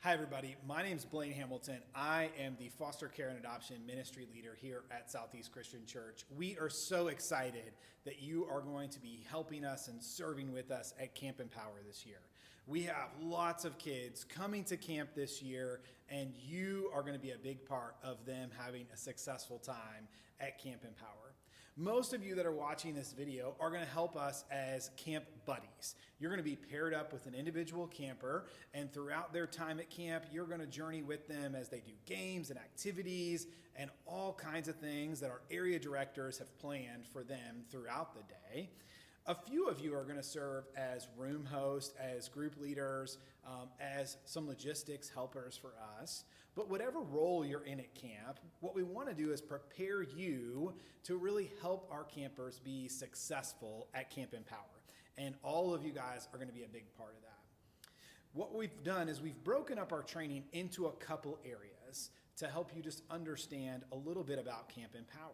Hi, everybody. My name is Blaine Hamilton. I am the foster care and adoption ministry leader here at Southeast Christian Church. We are so excited that you are going to be helping us and serving with us at Camp Empower this year. We have lots of kids coming to camp this year, and you are going to be a big part of them having a successful time at Camp Empower. Most of you that are watching this video are going to help us as camp buddies. You're going to be paired up with an individual camper, and throughout their time at camp, you're going to journey with them as they do games and activities and all kinds of things that our area directors have planned for them throughout the day. A few of you are going to serve as room hosts, as group leaders, as some logistics helpers for us. But whatever role you're in at camp, what we want to do is prepare you to really help our campers be successful at Camp Empower. And all of you guys are going to be a big part of that. What we've done is we've broken up our training into a couple areas to help you just understand a little bit about Camp Empower.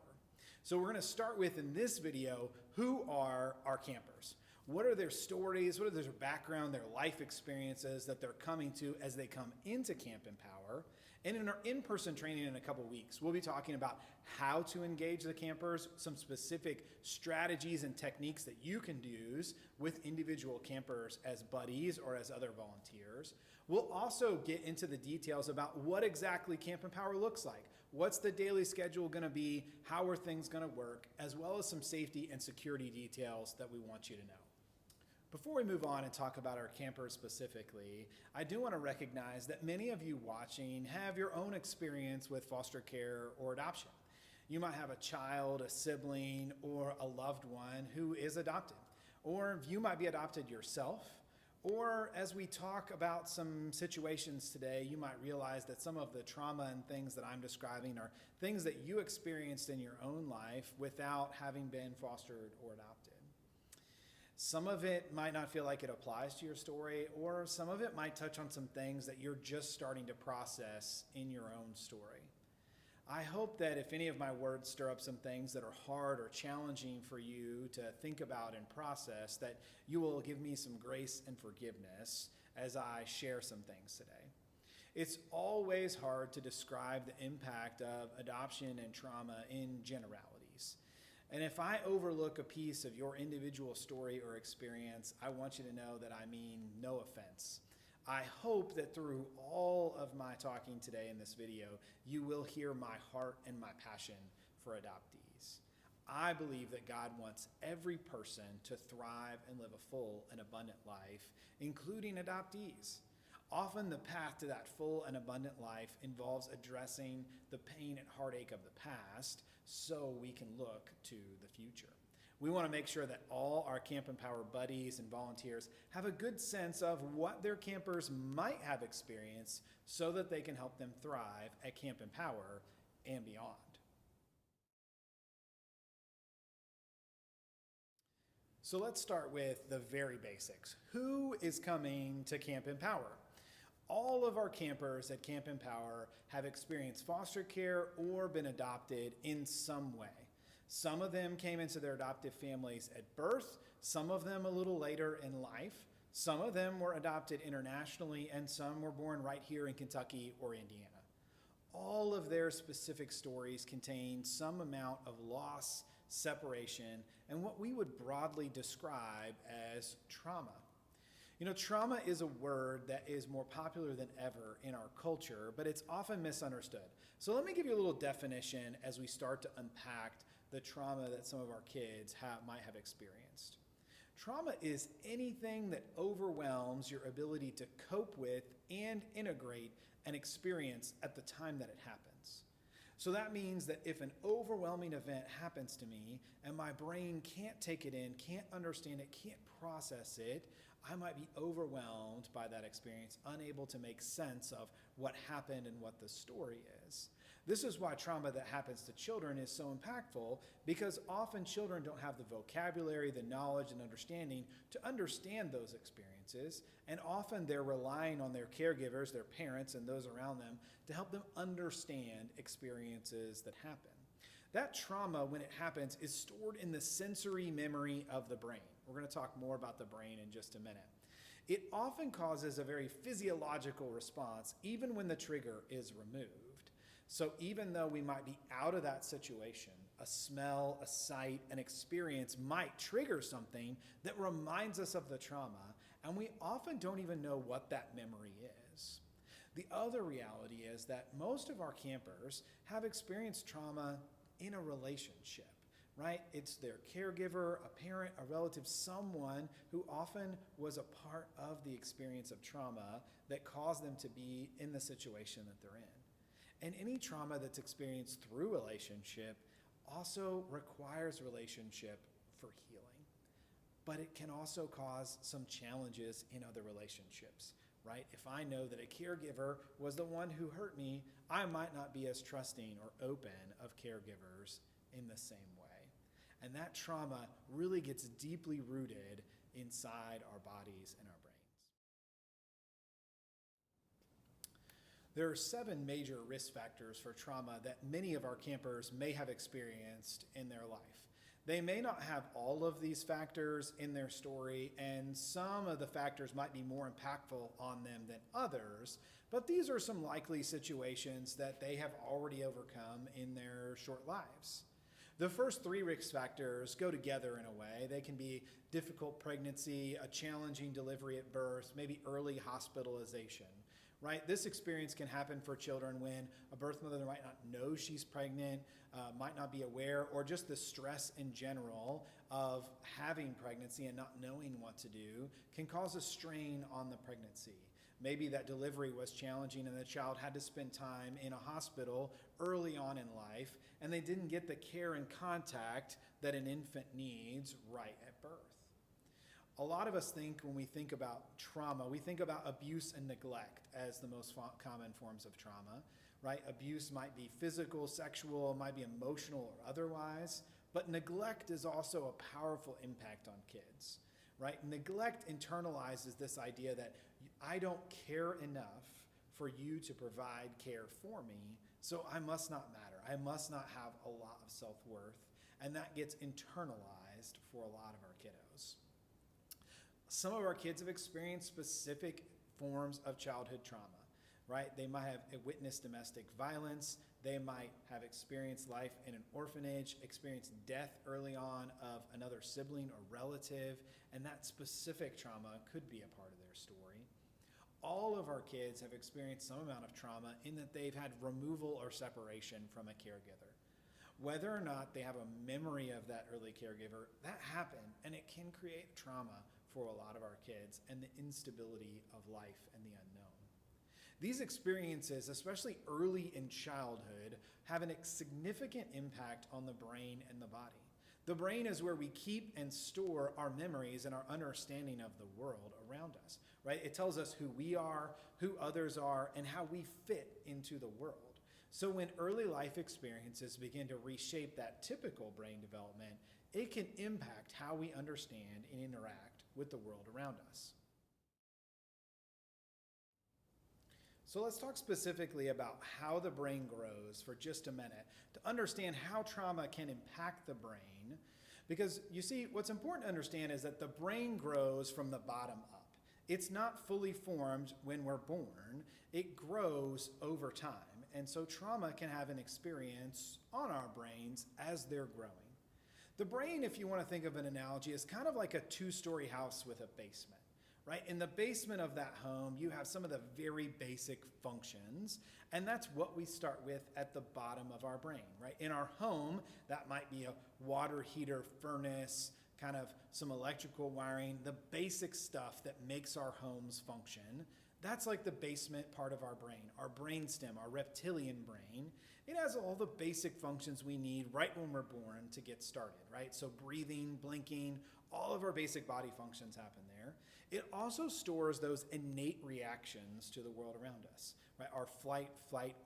So we're going to start with, in this video, who are our campers? What are their stories? What are their background, their life experiences that they're coming to as they come into Camp Empower? And in our in-person training in a couple weeks, we'll be talking about how to engage the campers, some specific strategies and techniques that you can use with individual campers as buddies or as other volunteers. We'll also get into the details about what exactly Camp Empower looks like. What's the daily schedule going to be? How are things going to work? As well as some safety and security details that we want you to know. Before we move on and talk about our campers specifically, I do want to recognize that many of you watching have your own experience with foster care or adoption. You might have a child, a sibling, or a loved one who is adopted. Or you might be adopted yourself. Or as we talk about some situations today, you might realize that some of the trauma and things that I'm describing are things that you experienced in your own life without having been fostered or adopted. Some of it might not feel like it applies to your story, or some of it might touch on some things that you're just starting to process in your own story. I hope that if any of my words stir up some things that are hard or challenging for you to think about and process, that you will give me some grace and forgiveness as I share some things today. It's always hard to describe the impact of adoption and trauma in generalities. And if I overlook a piece of your individual story or experience, I want you to know that I mean no offense. I hope that through all of my talking today in this video, you will hear my heart and my passion for adoptees. I believe that God wants every person to thrive and live a full and abundant life, including adoptees. Often the path to that full and abundant life involves addressing the pain and heartache of the past so we can look to the future. We want to make sure that all our Camp Empower buddies and volunteers have a good sense of what their campers might have experienced so that they can help them thrive at Camp Empower and beyond. So let's start with the very basics. Who is coming to Camp Empower? All of our campers at Camp Empower have experienced foster care or been adopted in some way. Some of them came into their adoptive families at birth, some of them a little later in life. Some of them were adopted internationally, and some were born right here in Kentucky or Indiana. All of their specific stories contain some amount of loss, separation, and what we would broadly describe as trauma. You know, trauma is a word that is more popular than ever in our culture, but it's often misunderstood. So let me give you a little definition as we start to unpack the trauma that some of our kids might have experienced. Trauma is anything that overwhelms your ability to cope with and integrate an experience at the time that it happens. So that means that if an overwhelming event happens to me and my brain can't take it in, can't understand it, can't process it, I might be overwhelmed by that experience, unable to make sense of what happened and what the story is. This is why trauma that happens to children is so impactful, because often children don't have the vocabulary, the knowledge, and understanding to understand those experiences, and often they're relying on their caregivers, their parents, and those around them to help them understand experiences that happen. That trauma, when it happens, is stored in the sensory memory of the brain. We're going to talk more about the brain in just a minute. It often causes a very physiological response, even when the trigger is removed. So even though we might be out of that situation, a smell, a sight, an experience might trigger something that reminds us of the trauma, and we often don't even know what that memory is. The other reality is that most of our campers have experienced trauma in a relationship, right? It's their caregiver, a parent, a relative, someone who often was a part of the experience of trauma that caused them to be in the situation that they're in. And any trauma that's experienced through relationship also requires relationship for healing. But it can also cause some challenges in other relationships, right? If I know that a caregiver was the one who hurt me, I might not be as trusting or open of caregivers in the same way. And that trauma really gets deeply rooted inside our bodies and our brains. There are 7 major risk factors for trauma that many of our campers may have experienced in their life. They may not have all of these factors in their story, and some of the factors might be more impactful on them than others, but these are some likely situations that they have already overcome in their short lives. The first 3 risk factors go together in a way. They can be difficult pregnancy, a challenging delivery at birth, maybe early hospitalization. Right? This experience can happen for children when a birth mother might not know she's pregnant, might not be aware, or just the stress in general of having pregnancy and not knowing what to do can cause a strain on the pregnancy. Maybe that delivery was challenging and the child had to spend time in a hospital early on in life, and they didn't get the care and contact that an infant needs right at birth. A lot of us think when we think about trauma, we think about abuse and neglect as the most common forms of trauma, right? Abuse might be physical, sexual, might be emotional or otherwise, but neglect is also a powerful impact on kids, right? Neglect internalizes this idea that I don't care enough for you to provide care for me, so I must not matter. I must not have a lot of self-worth, and that gets internalized for a lot of our kiddos. Some of our kids have experienced specific forms of childhood trauma, right? They might have witnessed domestic violence. They might have experienced life in an orphanage, experienced death early on of another sibling or relative, and that specific trauma could be a part of their story. All of our kids have experienced some amount of trauma in that they've had removal or separation from a caregiver. Whether or not they have a memory of that early caregiver, that happened, and it can create trauma for a lot of our kids and the instability of life and the unknown. These experiences, especially early in childhood, have a significant impact on the brain and the body. The brain is where we keep and store our memories and our understanding of the world around us, right? It tells us who we are, who others are, and how we fit into the world. So when early life experiences begin to reshape that typical brain development, it can impact how we understand and interact with the world around us. So let's talk specifically about how the brain grows for just a minute to understand how trauma can impact the brain. Because you see, what's important to understand is that the brain grows from the bottom up. It's not fully formed when we're born. It grows over time. And so trauma can have an experience on our brains as they're growing. The brain, if you want to think of an analogy, is kind of like a 2-story house with a basement, right? In the basement of that home, you have some of the very basic functions, and that's what we start with at the bottom of our brain, right? In our home, that might be a water heater, furnace, kind of some electrical wiring, the basic stuff that makes our homes function. That's like the basement part of our brain, our brainstem, our reptilian brain. It has all the basic functions we need right when we're born to get started, right? So breathing, blinking, all of our basic body functions happen there. It also stores those innate reactions to the world around us, right? Our flight,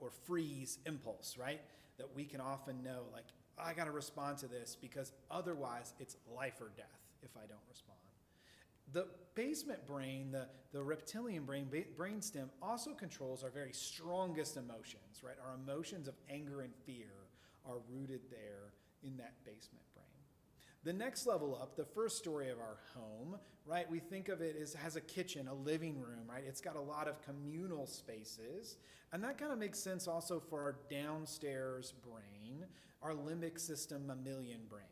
or freeze impulse, right? That we can often know, like, I got to respond to this because otherwise it's life or death if I don't respond. The basement brain, the reptilian brain, brainstem also controls our very strongest emotions, right? Our emotions of anger and fear are rooted there in that basement brain. The next level up, the first story of our home, right? We think of it as has a kitchen, a living room, right? It's got a lot of communal spaces. And that kind of makes sense also for our downstairs brain, our limbic system mammalian brain,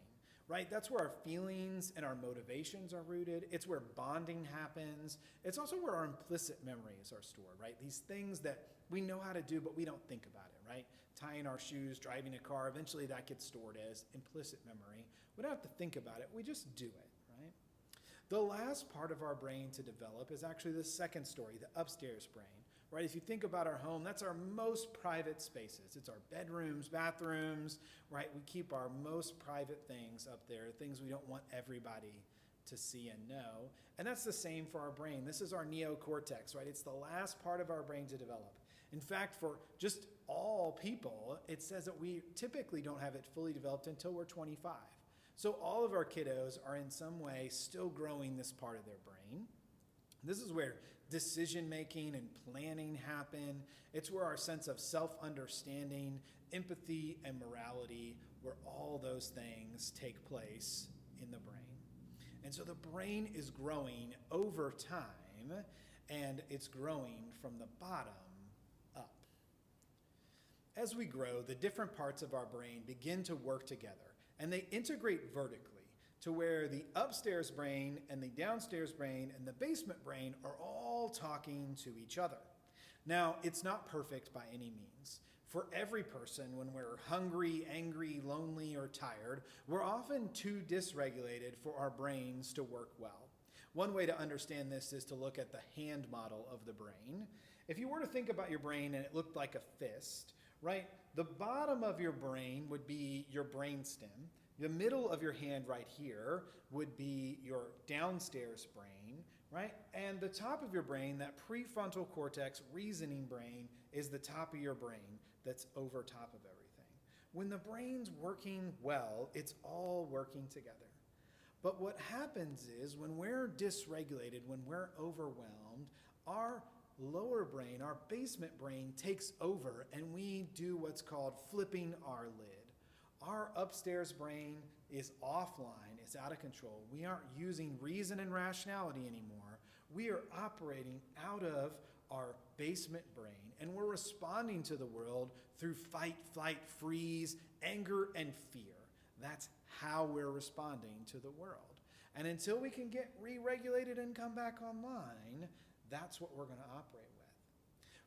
right? That's where our feelings and our motivations are rooted. It's where bonding happens. It's also where our implicit memories are stored, right? These things that we know how to do, but we don't think about it, right? Tying our shoes, driving a car, eventually that gets stored as implicit memory. We don't have to think about it, we just do it, right? The last part of our brain to develop is actually the second story, the upstairs brain, right? If you think about our home, that's our most private spaces. It's our bedrooms, bathrooms, right? We keep our most private things up there, things we don't want everybody to see and know. And that's the same for our brain. This is our neocortex, right? It's the last part of our brain to develop. In fact, for just all people, it says that we typically don't have it fully developed until we're 25. So all of our kiddos are in some way still growing this part of their brain. This is where decision making and planning happen. It's where our sense of self-understanding, empathy, and morality, where all those things take place in the brain. And so the brain is growing over time, and it's growing from the bottom up. As we grow, the different parts of our brain begin to work together, and they integrate vertically to where the upstairs brain and the downstairs brain and the basement brain are all talking to each other. Now, it's not perfect by any means. For every person, when we're hungry, angry, lonely, or tired, we're often too dysregulated for our brains to work well. One way to understand this is to look at the hand model of the brain. If you were to think about your brain and it looked like a fist, right? The bottom of your brain would be your brainstem. The middle of your hand right here would be your downstairs brain, right? And the top of your brain, that prefrontal cortex reasoning brain, is the top of your brain that's over top of everything. When the brain's working well, it's all working together. But what happens is when we're dysregulated, when we're overwhelmed, our lower brain, our basement brain takes over and we do what's called flipping our lid. Our upstairs brain is offline, it's out of control. We aren't using reason and rationality anymore. We are operating out of our basement brain, and we're responding to the world through fight, flight, freeze, anger, and fear. That's how we're responding to the world. And until we can get re-regulated and come back online, that's what we're going to operate with.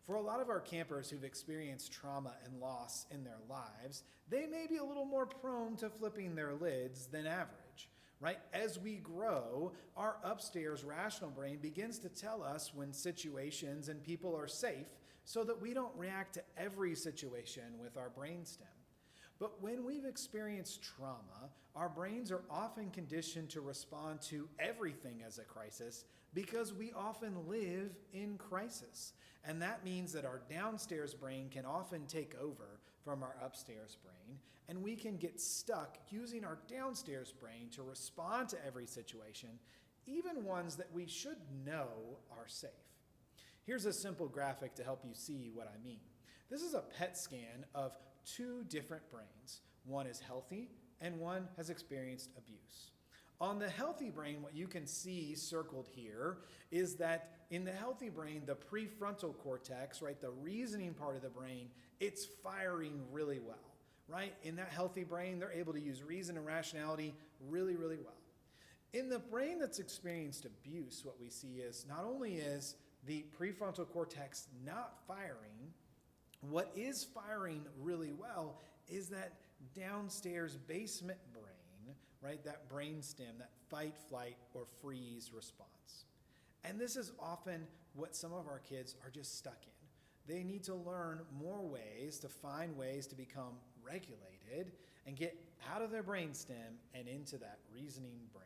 For a lot of our campers who've experienced trauma and loss in their lives, they may be a little more prone to flipping their lids than average, right? As we grow, our upstairs rational brain begins to tell us when situations and people are safe so that we don't react to every situation with our brainstem. But when we've experienced trauma, our brains are often conditioned to respond to everything as a crisis because we often live in crisis. And that means that our downstairs brain can often take over from our upstairs brain, and we can get stuck using our downstairs brain to respond to every situation, even ones that we should know are safe. Here's a simple graphic to help you see what I mean. This is a PET scan of two different brains. One is healthy and one has experienced abuse. On the healthy brain, what you can see circled here is that in the healthy brain, the prefrontal cortex, right, the reasoning part of the brain, it's firing really well, right? In that healthy brain, they're able to use reason and rationality really, really well. In the brain that's experienced abuse, what we see is not only is the prefrontal cortex not firing, what is firing really well is that downstairs basement brain, right? That brainstem, that fight, flight, or freeze response. And this is often what some of our kids are just stuck in. They need to learn more ways to find ways to become regulated and get out of their brainstem and into that reasoning brain.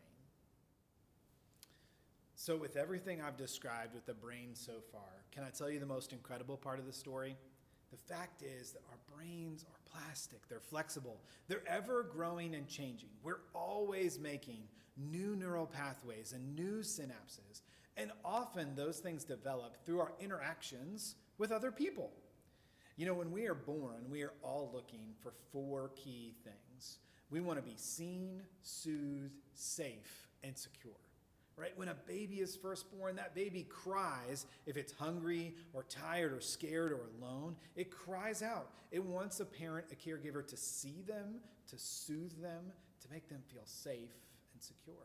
So with everything I've described with the brain so far, can I tell you the most incredible part of the story? The fact is that our brains are plastic, they're flexible, they're ever growing and changing. We're always making new neural pathways and new synapses, and often those things develop through our interactions with other people. You know, when we are born, we are all looking for 4 key things. We want to be seen, soothed, safe, and secure. Right? When a baby is first born, that baby cries if it's hungry or tired or scared or alone. It cries out. It wants a parent, a caregiver to see them, to soothe them, to make them feel safe and secure.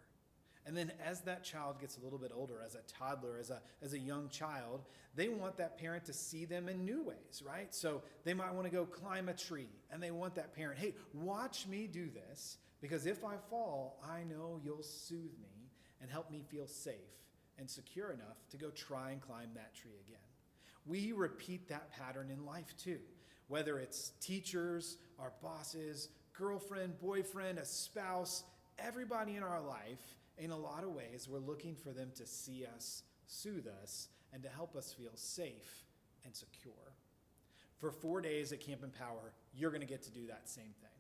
And then as that child gets a little bit older, as a toddler, as a young child, they want that parent to see them in new ways, right? So they might want to go climb a tree, and they want that parent, hey, watch me do this, because if I fall, I know you'll soothe me and help me feel safe and secure enough to go try and climb that tree again. We repeat that pattern in life too, whether it's teachers, our bosses, girlfriend, boyfriend, a spouse, everybody in our life. In a lot of ways, we're looking for them to see us, soothe us, and to help us feel safe and secure. For 4 days at Camp Empower, you're going to get to do that same thing.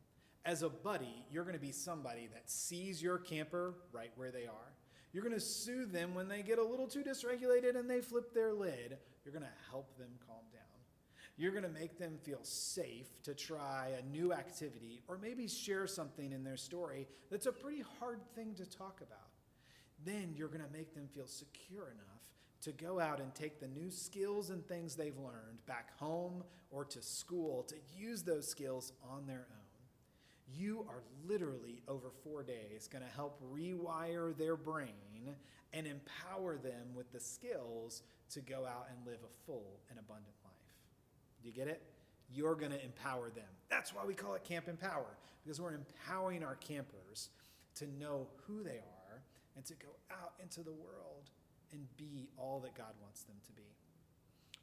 As a buddy, you're going to be somebody that sees your camper right where they are. You're going to soothe them when they get a little too dysregulated and they flip their lid. You're going to help them calm down. You're going to make them feel safe to try a new activity or maybe share something in their story that's a pretty hard thing to talk about. Then you're going to make them feel secure enough to go out and take the new skills and things they've learned back home or to school to use those skills on their own. You are literally over 4 days going to help rewire their brain and empower them with the skills to go out and live a full and abundant life. Do you get it? You're going to empower them. That's why we call it Camp Empower, because we're empowering our campers to know who they are and to go out into the world and be all that God wants them to be.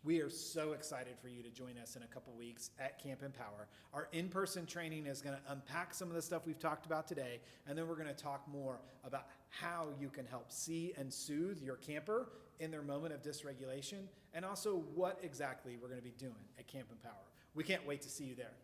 We are so excited for you to join us in a couple weeks at Camp Empower. Our in-person training is going to unpack some of the stuff we've talked about today, and then we're going to talk more about how you can help see and soothe your camper in their moment of dysregulation, and also what exactly we're going to be doing at Camp Empower. We can't wait to see you there.